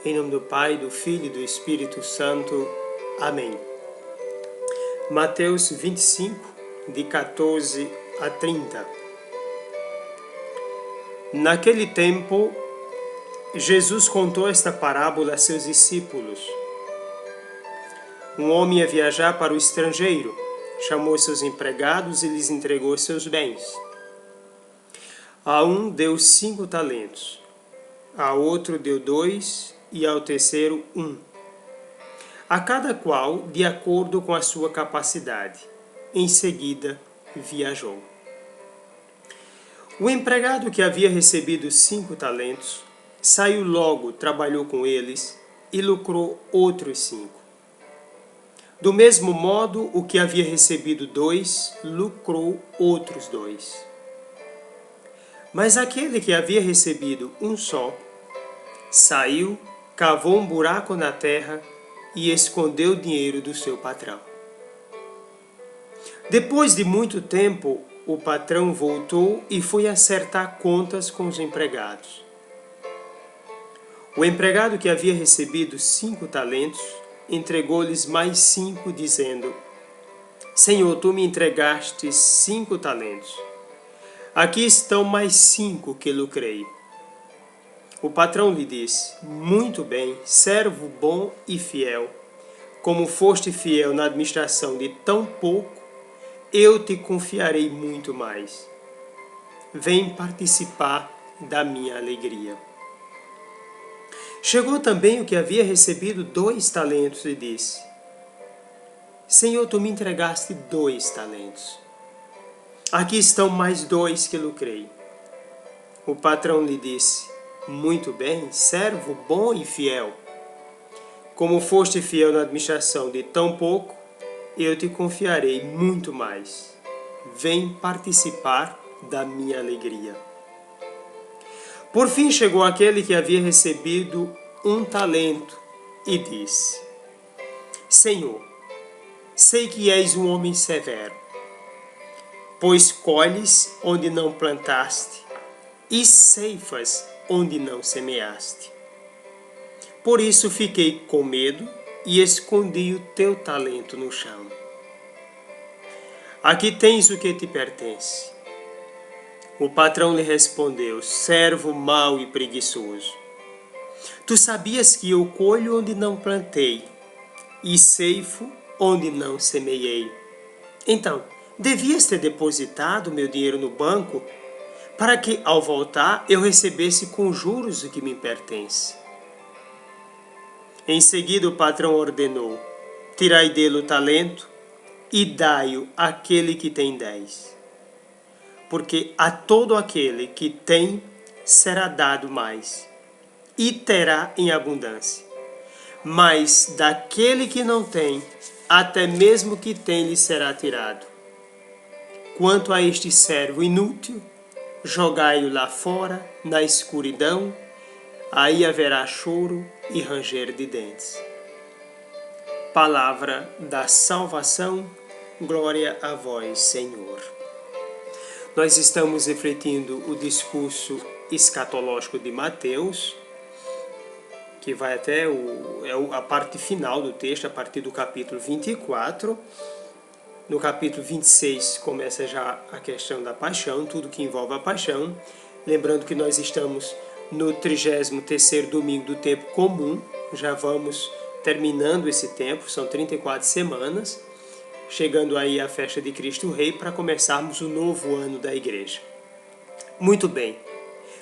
Em nome do Pai, do Filho e do Espírito Santo. Amém. Mateus 25, de 14 a 30. Naquele tempo, Jesus contou esta parábola a seus discípulos. Um homem ia viajar para o estrangeiro, chamou seus empregados e lhes entregou seus bens. A um deu 5 talentos, a outro deu 2 e ao terceiro 1. A cada qual de acordo com a sua capacidade. Em seguida, viajou. O empregado que havia recebido 5 talentos saiu logo, trabalhou com eles e lucrou outros 5. Do mesmo modo, o que havia recebido 2 lucrou outros 2. Mas aquele que havia recebido 1 só saiu, cavou um buraco na terra e escondeu o dinheiro do seu patrão. Depois de muito tempo, o patrão voltou e foi acertar contas com os empregados. O empregado que havia recebido 5 talentos entregou-lhes mais 5, dizendo: Senhor, tu me entregaste 5 talentos. Aqui estão mais 5 que lucrei. O patrão lhe disse: Muito bem, servo bom e fiel. Como foste fiel na administração de tão pouco, eu te confiarei muito mais. Vem participar da minha alegria. Chegou também o que havia recebido 2 talentos e disse: Senhor, tu me entregaste 2 talentos. Aqui estão mais 2 que lucrei. O patrão lhe disse: Muito bem, servo bom e fiel. Como foste fiel na administração de tão pouco, eu te confiarei muito mais. Vem participar da minha alegria. Por fim chegou aquele que havia recebido 1 talento e disse: Senhor, sei que és um homem severo, pois colhes onde não plantaste e ceifas onde não semeaste. Por isso fiquei com medo e escondi o teu talento no chão. Aqui tens o que te pertence. O patrão lhe respondeu: servo mau e preguiçoso. Tu sabias que eu colho onde não plantei e ceifo onde não semeei. Então, devias ter depositado meu dinheiro no banco, para que, ao voltar, eu recebesse com juros o que me pertence. Em seguida, o patrão ordenou: tirai dele o talento e dai-o àquele que tem 10. Porque a todo aquele que tem será dado mais, e terá em abundância. Mas daquele que não tem, até mesmo o que tem lhe será tirado. Quanto a este servo inútil, jogai-o lá fora, na escuridão, aí haverá choro e ranger de dentes. Palavra da salvação, glória a vós, Senhor. Nós estamos refletindo o discurso escatológico de Mateus, que vai até a parte final do texto, a partir do capítulo 24. No capítulo 26 começa já a questão da paixão, tudo que envolve a paixão. Lembrando que nós estamos no 33º domingo do tempo comum, já vamos terminando esse tempo, são 34 semanas, chegando aí a festa de Cristo Rei para começarmos o novo ano da igreja. Muito bem,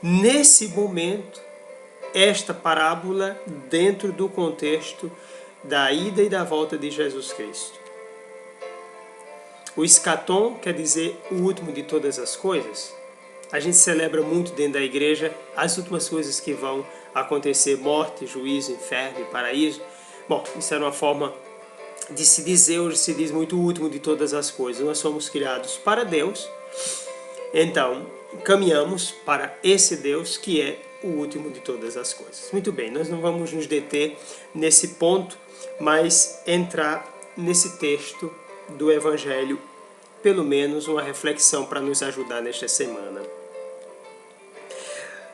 nesse momento, esta parábola dentro do contexto da ida e da volta de Jesus Cristo. O escatom quer dizer o último de todas as coisas. A gente celebra muito dentro da igreja as últimas coisas que vão acontecer: morte, juízo, inferno e paraíso. Bom, isso era uma forma de se dizer, hoje se diz muito o último de todas as coisas. Nós somos criados para Deus, então caminhamos para esse Deus que é o último de todas as coisas. Muito bem, nós não vamos nos deter nesse ponto, mas entrar nesse texto do Evangelho, pelo menos uma reflexão para nos ajudar nesta semana.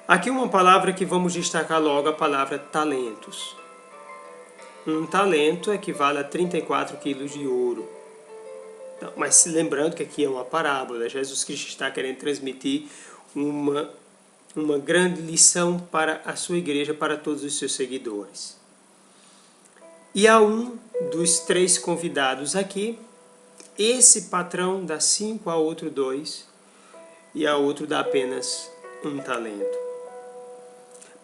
Aqui uma palavra que vamos destacar logo, a palavra talentos. Um talento equivale a 34 quilos de ouro. Não, mas lembrando que aqui é uma parábola, Jesus Cristo está querendo transmitir uma grande lição para a sua igreja, para todos os seus seguidores. E a um dos 3 convidados aqui, esse patrão dá 5, a outro 2, e a outro dá apenas 1 talento.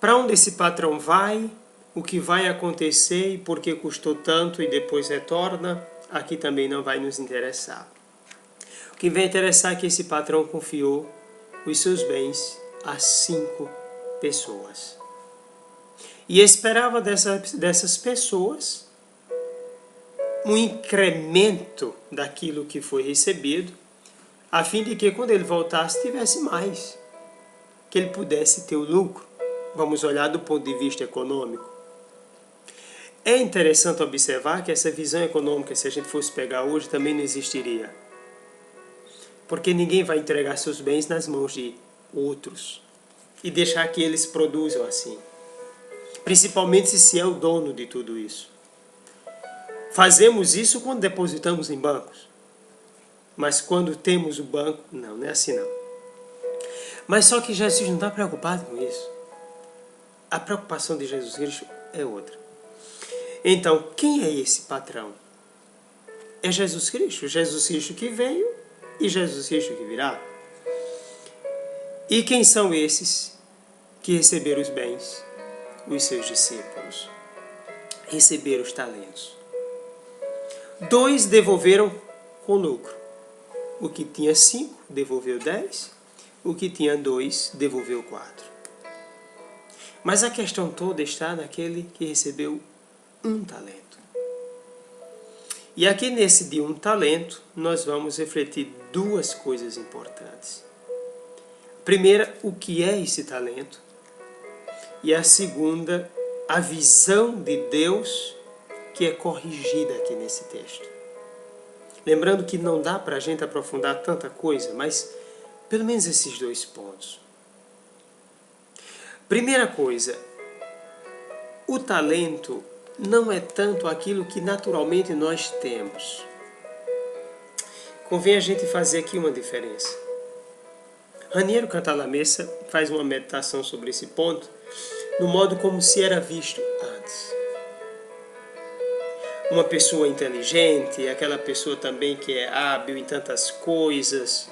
Para onde esse patrão vai, o que vai acontecer e por que custou tanto e depois retorna, aqui também não vai nos interessar. O que vai interessar é que esse patrão confiou os seus bens a 5 pessoas. E esperava dessas pessoas um incremento daquilo que foi recebido, a fim de que quando ele voltasse tivesse mais, que ele pudesse ter o lucro. Vamos olhar do ponto de vista econômico. É interessante observar que essa visão econômica, se a gente fosse pegar hoje, também não existiria. Porque ninguém vai entregar seus bens nas mãos de outros e deixar que eles produzam assim. Principalmente se é o dono de tudo isso. Fazemos isso quando depositamos em bancos. Mas quando temos o banco, não é assim não. Mas só que Jesus não está preocupado com isso. A preocupação de Jesus Cristo é outra. Então, quem é esse patrão? É Jesus Cristo. Jesus Cristo que veio e Jesus Cristo que virá. E quem são esses que receberam os bens? Os seus discípulos. Receberam os talentos. 2 devolveram com lucro. O que tinha 5 devolveu 10. O que tinha 2 devolveu 4. Mas a questão toda está naquele que recebeu 1 talento. E aqui nesse de 1 talento, nós vamos refletir 2 coisas importantes. A primeira, o que é esse talento? E a segunda, a visão de Deus que é corrigida aqui nesse texto. Lembrando que não dá para a gente aprofundar tanta coisa, mas pelo menos esses 2 pontos. Primeira coisa, o talento não é tanto aquilo que naturalmente nós temos. Convém a gente fazer aqui uma diferença. Raniero Cantalamessa faz uma meditação sobre esse ponto, no modo como se era visto antes. Uma pessoa inteligente, aquela pessoa também que é hábil em tantas coisas,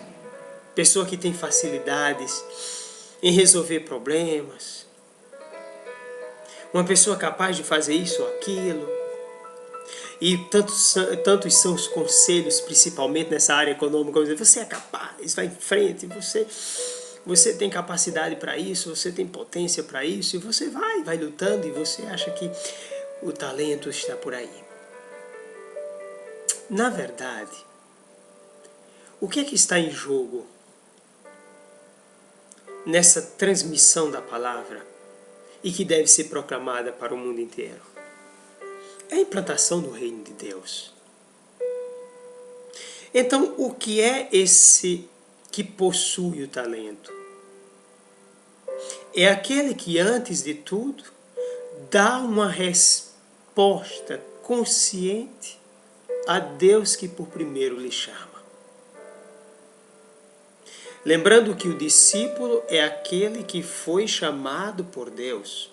pessoa que tem facilidades em resolver problemas, uma pessoa capaz de fazer isso ou aquilo. E tantos são os conselhos, principalmente nessa área econômica, você é capaz, vai em frente, você tem capacidade para isso, você tem potência para isso, e você vai lutando, e você acha que o talento está por aí. Na verdade, o que é que está em jogo nessa transmissão da palavra e que deve ser proclamada para o mundo inteiro? É a implantação do reino de Deus. Então, o que é esse que possui o talento? É aquele que, antes de tudo, dá uma resposta consciente a Deus que por primeiro lhe chama. Lembrando que o discípulo é aquele que foi chamado por Deus.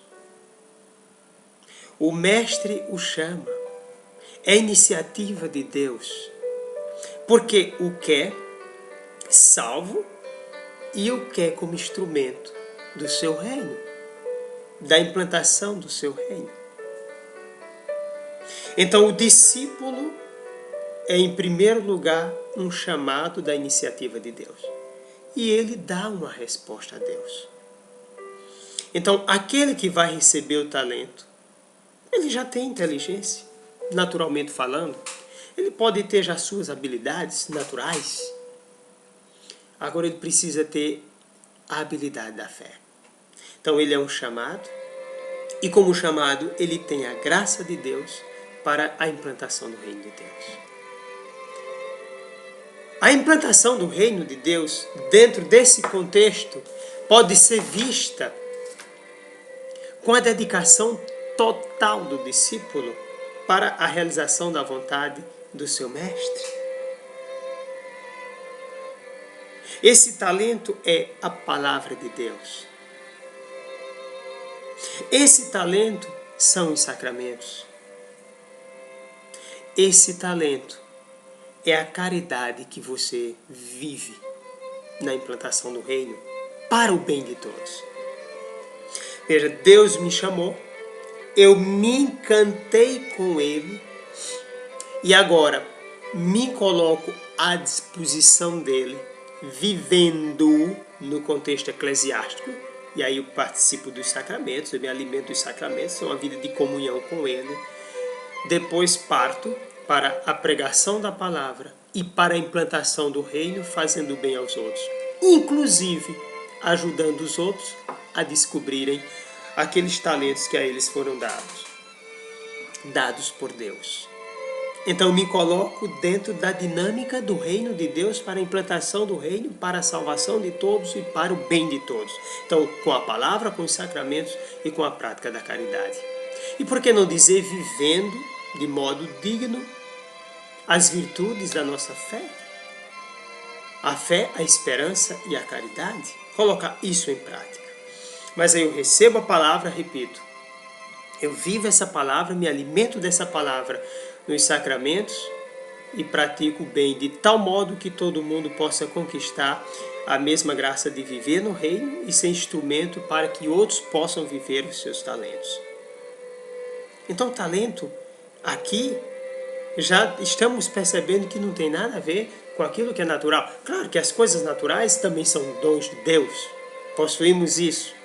O mestre o chama. É iniciativa de Deus. Porque o quer salvo e o quer como instrumento do seu reino, da implantação do seu reino. Então o discípulo é, em primeiro lugar, um chamado da iniciativa de Deus. E ele dá uma resposta a Deus. Então, aquele que vai receber o talento, ele já tem inteligência, naturalmente falando. Ele pode ter já suas habilidades naturais. Agora ele precisa ter a habilidade da fé. Então ele é um chamado, e como chamado, ele tem a graça de Deus para a implantação do reino de Deus. A implantação do reino de Deus, dentro desse contexto, pode ser vista com a dedicação total do discípulo para a realização da vontade do seu mestre. Esse talento é a palavra de Deus. Esse talento são os sacramentos. Esse talento é a caridade que você vive na implantação do reino para o bem de todos. Veja, Deus me chamou, eu me encantei com Ele e agora me coloco à disposição dEle, vivendo no contexto eclesiástico. E aí eu participo dos sacramentos, eu me alimento dos sacramentos, é uma vida de comunhão com Ele. Depois parto para a pregação da palavra e para a implantação do reino, fazendo bem aos outros. Inclusive, ajudando os outros a descobrirem aqueles talentos que a eles foram dados por Deus. Então me coloco dentro da dinâmica do reino de Deus para a implantação do reino, para a salvação de todos e para o bem de todos. Então, com a palavra, com os sacramentos e com a prática da caridade. E por que não dizer vivendo de modo digno as virtudes da nossa fé? A fé, a esperança e a caridade. Colocar isso em prática. Mas aí eu recebo a palavra, repito, eu vivo essa palavra, me alimento dessa palavra nos sacramentos e pratico o bem de tal modo que todo mundo possa conquistar a mesma graça de viver no reino e ser instrumento para que outros possam viver os seus talentos. Então, talento, aqui, já estamos percebendo que não tem nada a ver com aquilo que é natural. Claro que as coisas naturais também são dons de Deus, possuímos isso,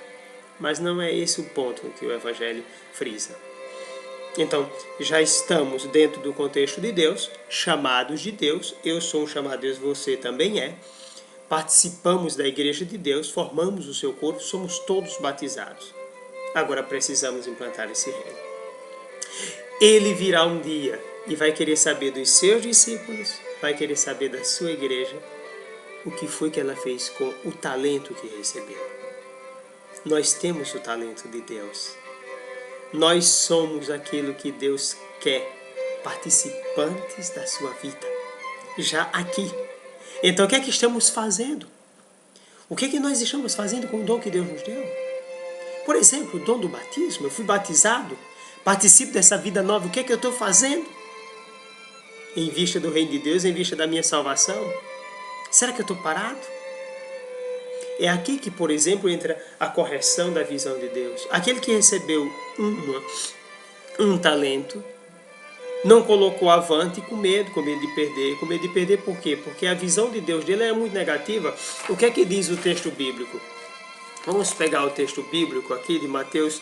mas não é esse o ponto que o Evangelho frisa. Então, já estamos dentro do contexto de Deus, chamados de Deus, eu sou um chamado de Deus, você também é, participamos da Igreja de Deus, formamos o seu corpo, somos todos batizados. Agora precisamos implantar esse reino. Ele virá um dia e vai querer saber dos seus discípulos, vai querer saber da sua igreja, o que foi que ela fez com o talento que recebeu. Nós temos o talento de Deus. Nós somos aquilo que Deus quer, participantes da sua vida, já aqui. Então, o que é que estamos fazendo? O que é que nós estamos fazendo com o dom que Deus nos deu? Por exemplo, o dom do batismo. Eu fui batizado, participo dessa vida nova. O que é que eu estou fazendo? Em vista do reino de Deus, em vista da minha salvação? Será que eu estou parado? É aqui que, por exemplo, entra a correção da visão de Deus. Aquele que recebeu um talento, não colocou avante com medo de perder. Com medo de perder por quê? Porque a visão de Deus dele é muito negativa. O que é que diz o texto bíblico? Vamos pegar o texto bíblico aqui de Mateus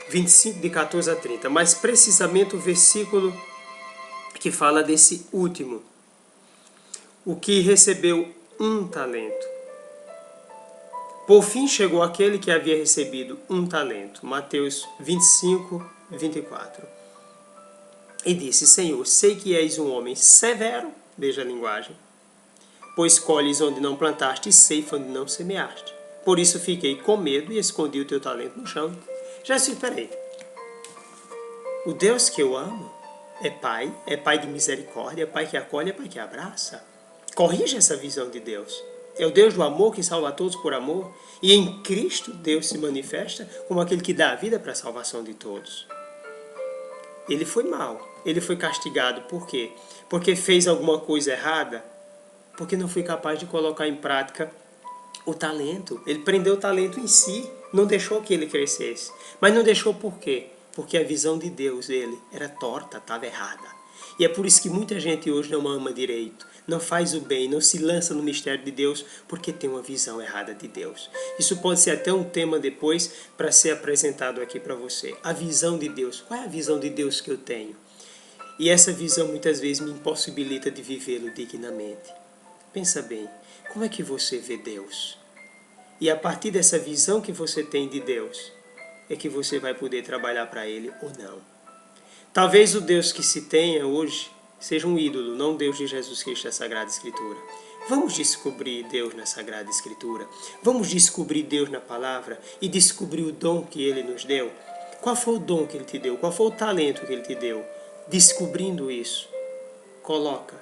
25, de 14 a 30. Mais precisamente o versículo que fala desse último. O que recebeu um talento. Por fim chegou aquele que havia recebido um talento. Mateus 25, 24. E disse: Senhor, sei que és um homem severo, veja a linguagem, pois colhes onde não plantaste e ceifa onde não semeaste. Por isso fiquei com medo e escondi o teu talento no chão. Já esperei. O Deus que eu amo é Pai de misericórdia, é Pai que acolhe, é Pai que abraça. Corrija essa visão de Deus. É o Deus do amor que salva a todos por amor. E em Cristo Deus se manifesta como aquele que dá a vida para a salvação de todos. Ele foi mau. Ele foi castigado. Por quê? Porque fez alguma coisa errada? Porque não foi capaz de colocar em prática o talento. Ele prendeu o talento em si. Não deixou que ele crescesse. Mas não deixou por quê? Porque a visão de Deus dele era torta, estava errada. E é por isso que muita gente hoje não ama direito, não faz o bem, não se lança no mistério de Deus, porque tem uma visão errada de Deus. Isso pode ser até um tema depois para ser apresentado aqui para você. A visão de Deus. Qual é a visão de Deus que eu tenho? E essa visão muitas vezes me impossibilita de vivê-lo dignamente. Pensa bem, como é que você vê Deus? E a partir dessa visão que você tem de Deus, é que você vai poder trabalhar para Ele ou não. Talvez o Deus que se tenha hoje seja um ídolo, não o Deus de Jesus Cristo da Sagrada Escritura. Vamos descobrir Deus na Sagrada Escritura. Vamos descobrir Deus na Palavra e descobrir o dom que Ele nos deu. Qual foi o dom que Ele te deu? Qual foi o talento que Ele te deu? Descobrindo isso, coloca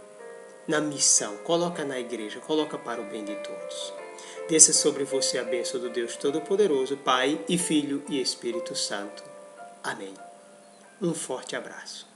na missão, coloca na igreja, coloca para o bem de todos. Desça sobre você a bênção do Deus Todo-Poderoso, Pai e Filho e Espírito Santo. Amém. Um forte abraço.